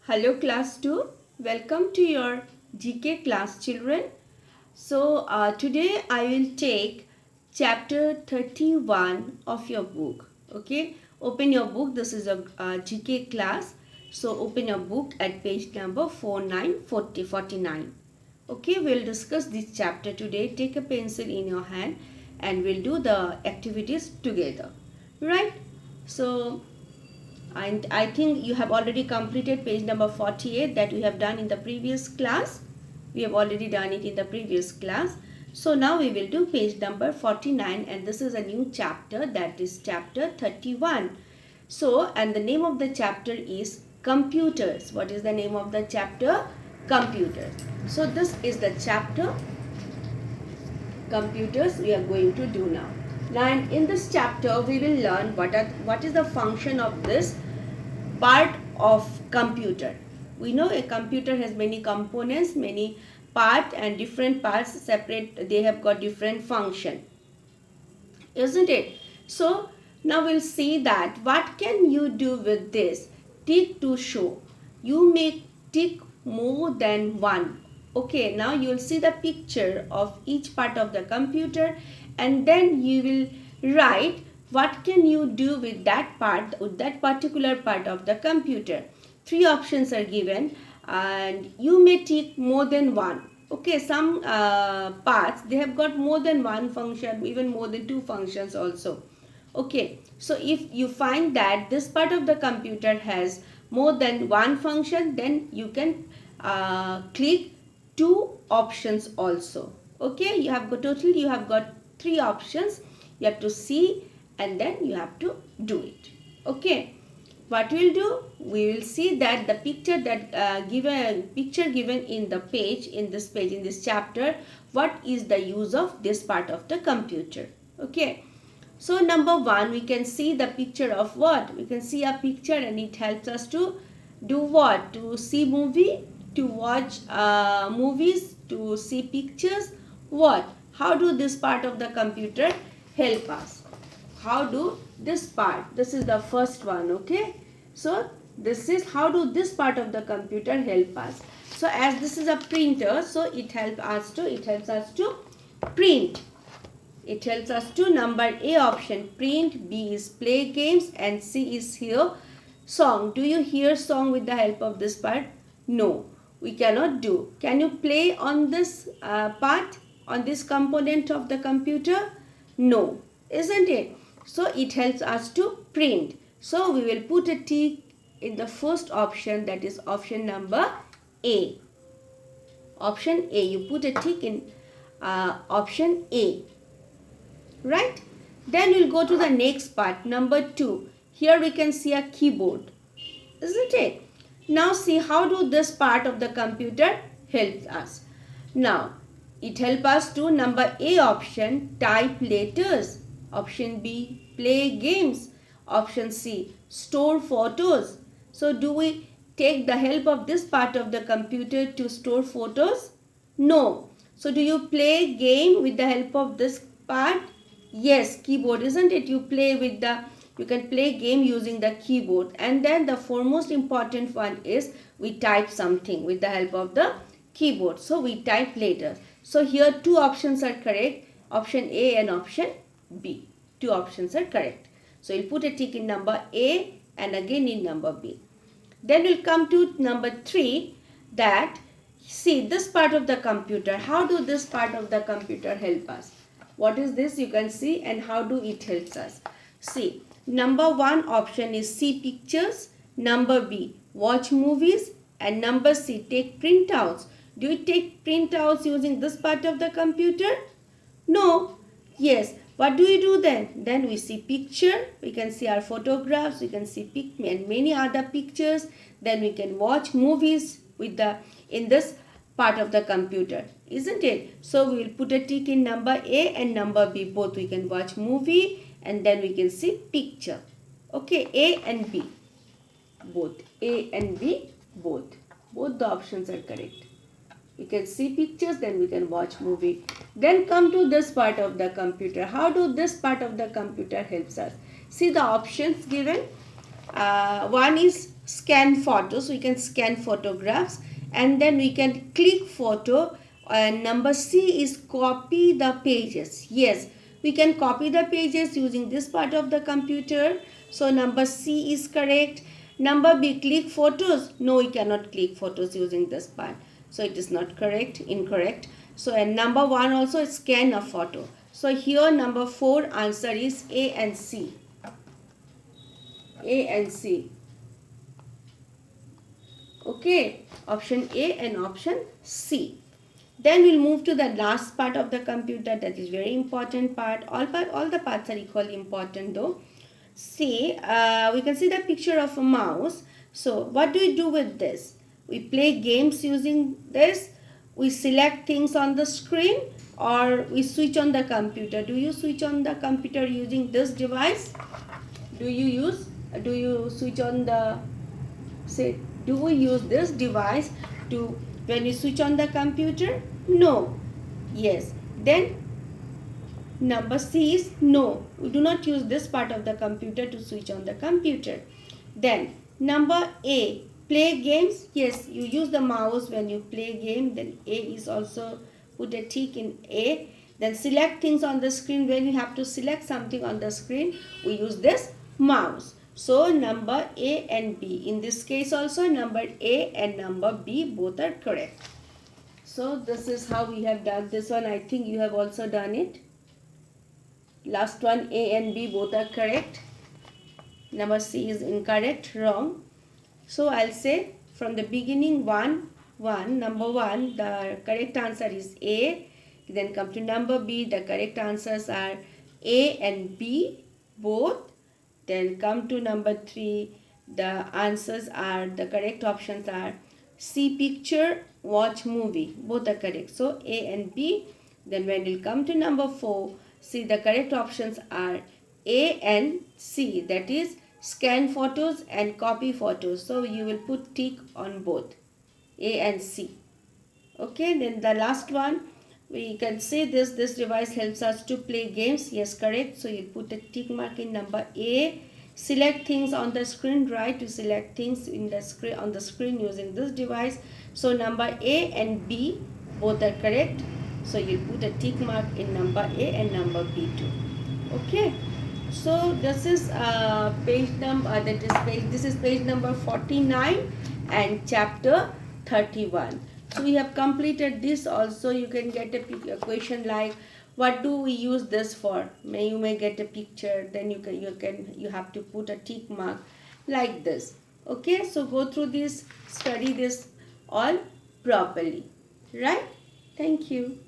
Hello class 2, welcome to your GK class children. Today I will take chapter 31 of your book. Okay, open your book. This is a GK class. So open your book at page number 4949. Okay, we'll discuss this chapter today. Take a pencil in your hand and we'll do the activities together. Right? So and I think you have already completed page number 48 that we have done in the previous class. We have already done it in the previous class. So now we will do page number 49 and this is a new chapter, that is chapter 31. So, and the name of the chapter is computers. What is the name of the chapter? Computers. So this is the chapter computers we are going to do now. Now in this chapter we will learn what is the function of this part of computer. We know a computer has many components, many parts, and different parts separate, they have got different function, isn't it? So now we'll see that what can you do with this tick to show. You may tick more than one. Okay, now you will see the picture of each part of the computer and then you will write what can you do with that part, with that particular part of the computer. Three options are given and you may tick more than one. Okay, some parts they have got more than one function, even more than two functions also. Okay, so if you find that this part of the computer has more than one function, then you can click two options also. Okay, you have got total, you have got three options. You have to see and then you have to do it. Okay, what we'll do, we will see that the picture that given in the page, in this chapter, what is the use of this part of the computer. Okay, so number one, we can see the picture of what? We can see a picture and it helps us to do what? To see movie, to watch movies, to see pictures. What? How do this part of the computer help us? How do this part? This is the first one, okay? So this is how do this part of the computer help us. So as this is a printer, so it helps us to print. It helps us to number A option print, B is play games and C is hear song. Do you hear song with the help of this part? No, we cannot do. Can you play on this part, on this component of the computer? No, isn't it? So it helps us to print. So we will put a tick in the first option, that is option number A. Option A, you put a tick in option A. Right? Then we'll go to the next part, number 2. Here we can see a keyboard, isn't it? Now see how do this part of the computer helps us. Now it helps us to number A option type letters, option B play games, option C store photos. So do we take the help of this part of the computer to store photos? No. So do you play game with the help of this part? Yes, keyboard, isn't it? You can play game using the keyboard. And then the foremost important one is we type something with the help of the keyboard. So we type letters. So here two options are correct, option A and option B. Two options are correct. So we'll put a tick in number A and again in number B. Then we'll come to number 3, that see this part of the computer. How do this part of the computer help us? What is this? You can see, and how do it helps us? See, number 1 option is see pictures, number B watch movies, and number C take printouts. Do you take printouts using this part of the computer? No. Yes. What do we do then? Then we see picture, we can see our photographs, we can see and many other pictures. Then we can watch movies in this part of the computer, isn't it? So we will put a tick in number A and number B. Both we can watch movie and then we can see picture. Okay, A and B. Both. A and B, both. Both the options are correct. We can see pictures, then we can watch movie. Then come to this part of the computer. How do this part of the computer helps us? See the options given. One is scan photos. We can scan photographs, and then we can click photo. And number C is copy the pages. Yes, we can copy the pages using this part of the computer. So number C is correct. Number B, click photos. No, we cannot click photos using this part. So it is not correct, incorrect. So and number 1 also is scan a photo. So here number 4 answer is A and C. A and C. Okay, option A and option C. Then we'll move to the last part of the computer, that is very important part. All the parts are equally important though. See, we can see the picture of a mouse. So what do we do with this? We play games using this. We select things on the screen, or we switch on the computer. Do you switch on the computer using this device? Do you switch on the, say, do we use this device to when you switch on the computer? No. Yes. Then number C is no. We do not use this part of the computer to switch on the computer. Then number A, play games. Yes, you use the mouse when you play game. Then A is also, put a tick in A. Then select things on the screen. When you have to select something on the screen, we use this mouse. So number A and B. In this case also number A and number B both are correct. So this is how we have done this one. I think you have also done it. Last one, A and B both are correct. Number C is incorrect, wrong. So I'll say from the beginning number 1, the correct answer is A. Then come to number B, the correct answers are A and B both. Then come to number 3, the answers are, the correct options are see picture, watch movie, both are correct. So A and B. Then when we'll come to number 4, see the correct options are A and C, that is scan photos and copy photos. So you will put tick on both A and C. Okay, then the last one, we can say this device helps us to play games. Yes, correct. So you put a tick mark in number A. Select things on the screen, right? To select things in the screen, on the screen using this device. So number A and B both are correct. So you put a tick mark in number A and number B too. Okay. So this is page number, this is page number 49 and chapter 31. So we have completed this. Also you can get a question like, what do we use this for? You may get a picture, then you have to put a tick mark like this. Okay, so go through this, study this all properly, right? Thank you.